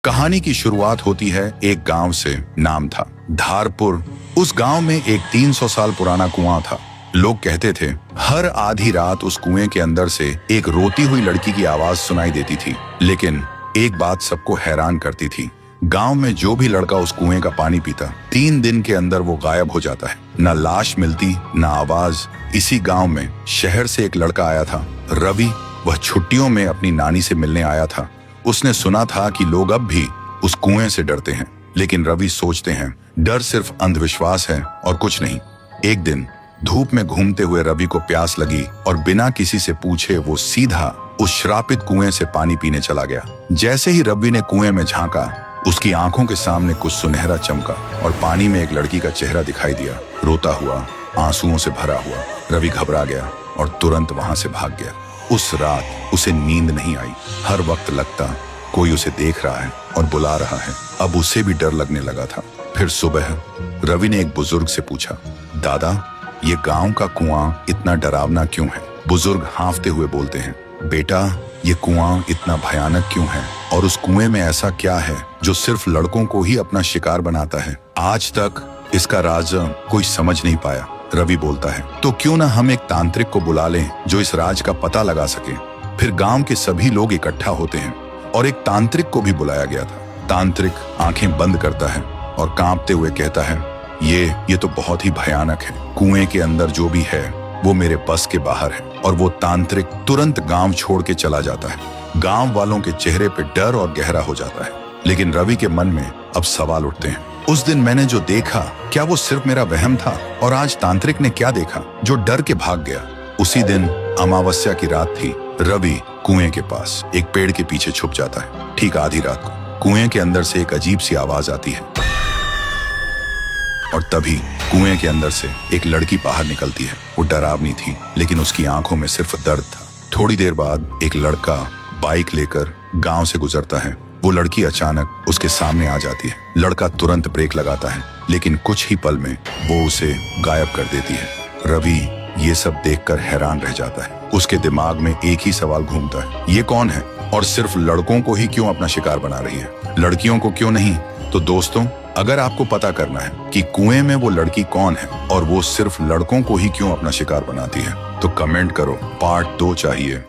कहानी की शुरुआत होती है एक गांव से। नाम था धारपुर। उस गांव में एक 300 साल पुराना कुआं था। लोग कहते थे हर आधी रात उस कुएं के अंदर से एक रोती हुई लड़की की आवाज सुनाई देती थी। लेकिन एक बात सबको हैरान करती थी, गांव में जो भी लड़का उस कुएं का पानी पीता 3 दिन के अंदर वो गायब हो जाता है। न लाश मिलती न आवाज। इसी गांव में शहर से एक लड़का आया था, रवि। वह छुट्टियों में अपनी नानी से मिलने आया था। उसने सुना था कि लोग अब भी उस कुएं से डरते हैं, लेकिन रवि सोचते हैं डर सिर्फ अंधविश्वास है और कुछ नहीं। एक दिन धूप में घूमते हुए रवि को प्यास लगी और बिना किसी से पूछे वो सीधा उस श्रापित कुएं से पानी पीने चला गया। जैसे ही रवि ने कुएं में झांका, उसकी आंखों के सामने कुछ सुनहरा चमका और पानी में एक लड़की का चेहरा दिखाई दिया, रोता हुआ, आंसुओं से भरा हुआ। रवि घबरा गया और तुरंत वहां से भाग गया। उस रात उसे नींद नहीं आई। हर वक्त लगता कोई उसे देख रहा है और बुला रहा है। अब उसे भी डर लगने लगा था। फिर सुबह रवि ने एक बुजुर्ग से पूछा, दादा, ये गांव का कुआं इतना डरावना क्यों है? बुजुर्ग हाँफते हुए बोलते हैं, बेटा, ये कुआं इतना भयानक क्यों है और उस कुएं में ऐसा क्या है जो सिर्फ लड़कों को ही अपना शिकार बनाता है? आज तक इसका राज कोई समझ नहीं पाया। रवि बोलता है, तो क्यों ना हम एक तांत्रिक को बुला लें जो इस राज का पता लगा सके। फिर गांव के सभी लोग इकट्ठा होते हैं और एक तांत्रिक को भी बुलाया गया था। तांत्रिक आंखें बंद करता है और कांपते हुए कहता है, ये तो बहुत ही भयानक है। कुएं के अंदर जो भी है वो मेरे बस के बाहर है। और वो तांत्रिक तुरंत गांव छोड़ के चला जाता है। गांव वालों के चेहरे पे डर और गहरा हो जाता है। लेकिन रवि के मन में अब सवाल उठते हैं, उस दिन मैंने जो देखा, क्या वो सिर्फ मेरा वहम था? और आज तांत्रिक ने क्या देखा जो डर के भाग गया? उसी दिन अमावस्या की रात थी। रवि कुएं के पास एक पेड़ के पीछे छुप जाता है। ठीक आधी रात को कुएं के अंदर से एक अजीब सी आवाज आती है और तभी कुएं के अंदर से एक लड़की बाहर निकलती है। वो डरावनी थी, लेकिन उसकी आंखों में सिर्फ दर्द था। थोड़ी देर बाद एक लड़का बाइक लेकर गांव से गुजरता है। वो लड़की अचानक उसके सामने आ जाती है। लड़का तुरंत ब्रेक लगाता है, लेकिन कुछ ही पल में वो उसे गायब कर देती है। रवि ये सब देखकर हैरान रह जाता है। उसके दिमाग में एक ही सवाल घूमता है, ये कौन है और सिर्फ लड़कों को ही क्यों अपना शिकार बना रही है, लड़कियों को क्यों नहीं? तो दोस्तों, अगर आपको पता करना है कि कुएं में वो लड़की कौन है और वो सिर्फ लड़कों को ही क्यों अपना शिकार बनाती है, तो कमेंट करो, पार्ट 2 चाहिए।